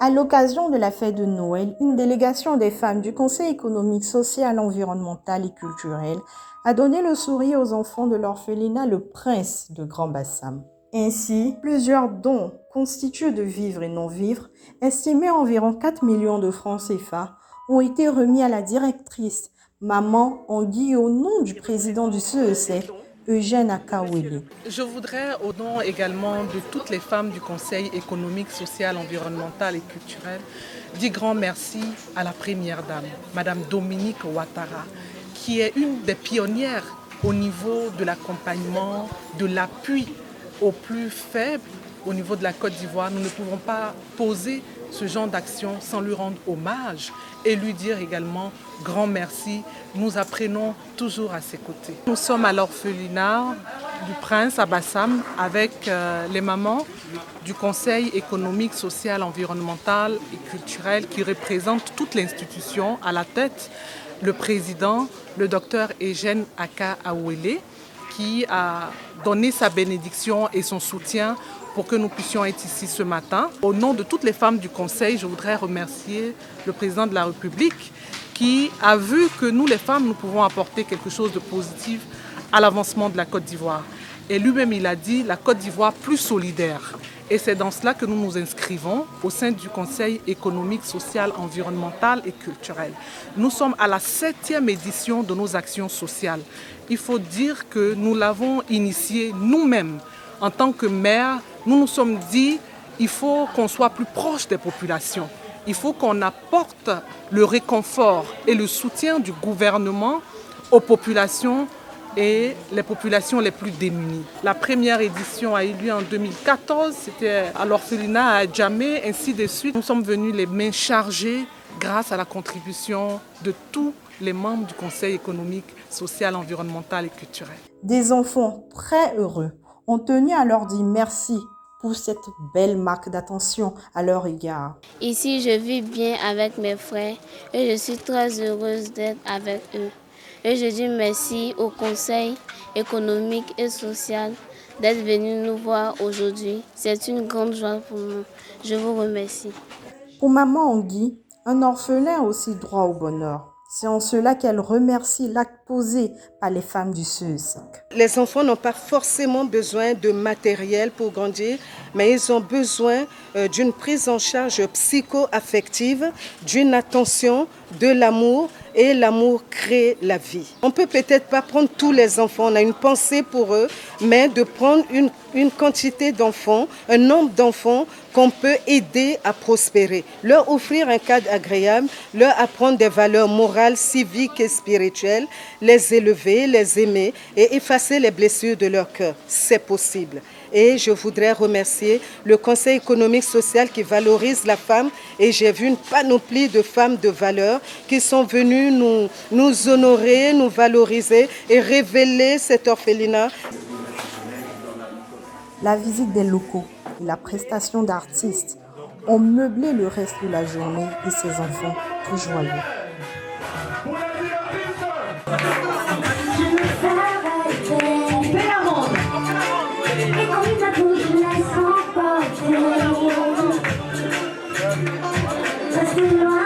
À l'occasion de la fête de Noël, une délégation des femmes du Conseil économique, social, environnemental et culturel a donné le sourire aux enfants de l'orphelinat Le Prince de Grand Bassam. Ainsi, plusieurs dons constitués de vivres et non-vivres, estimés à environ 4 millions de francs CFA, ont été remis à la directrice Maman Anguille au nom du président du CEC, Eugène Akawele. Je voudrais, au nom également de toutes les femmes du Conseil économique, social, environnemental et culturel, dire grand merci à la première dame, Madame Dominique Ouattara, qui est une des pionnières au niveau de l'accompagnement, de l'appui aux plus faibles au niveau de la Côte d'Ivoire. Nous ne pouvons pas poser ce genre d'action sans lui rendre hommage et lui dire également grand merci. Nous apprenons toujours à ses côtés. Nous sommes à l'orphelinat du Prince à Bassam avec les mamans du Conseil économique, social, environnemental et culturel qui représentent toute l'institution. À la tête, le président, le docteur Eugène Akawele, qui a donné sa bénédiction et son soutien pour que nous puissions être ici ce matin. Au nom de toutes les femmes du Conseil, je voudrais remercier le président de la République qui a vu que nous, les femmes, nous pouvons apporter quelque chose de positif à l'avancement de la Côte d'Ivoire. Et lui-même, il a dit la Côte d'Ivoire plus solidaire. Et c'est dans cela que nous nous inscrivons au sein du Conseil économique, social, environnemental et culturel. Nous sommes à la 7e édition de nos actions sociales. Il faut dire que nous l'avons initié nous-mêmes. En tant que maire, nous nous sommes dit qu'il faut qu'on soit plus proche des populations. Il faut qu'on apporte le réconfort et le soutien du gouvernement aux populations et les populations les plus démunies. La première édition a eu lieu en 2014, c'était à l'orphelinat à Djamé, ainsi de suite. Nous sommes venus les mains chargées grâce à la contribution de tous les membres du Conseil économique, social, environnemental et culturel. Des enfants très heureux ont tenu à leur dire merci pour cette belle marque d'attention à leur égard. Ici, je vis bien avec mes frères et je suis très heureuse d'être avec eux. Et je dis merci au Conseil économique et social d'être venu nous voir aujourd'hui. C'est une grande joie pour nous. Je vous remercie. Pour Maman Anguille, un orphelin a aussi droit au bonheur. C'est en cela qu'elle remercie l'acte posé par les femmes du CESEC. Les enfants n'ont pas forcément besoin de matériel pour grandir, mais ils ont besoin d'une prise en charge psycho-affective, d'une attention, de l'amour, et l'amour crée la vie. On ne peut peut-être pas prendre tous les enfants, on a une pensée pour eux, mais de prendre une quantité d'enfants, un nombre d'enfants qu'on peut aider à prospérer, leur offrir un cadre agréable, leur apprendre des valeurs morales, civiques et spirituelles, les élever, les aimer et effacer les blessures de leur cœur. C'est possible. Et je voudrais remercier le Conseil économique social qui valorise la femme. Et j'ai vu une panoplie de femmes de valeur qui sont venues nous honorer, nous valoriser et révéler cet orphelinat. La visite des locaux et la prestation d'artistes ont meublé le reste de la journée et ses enfants tout joyeux. Parce que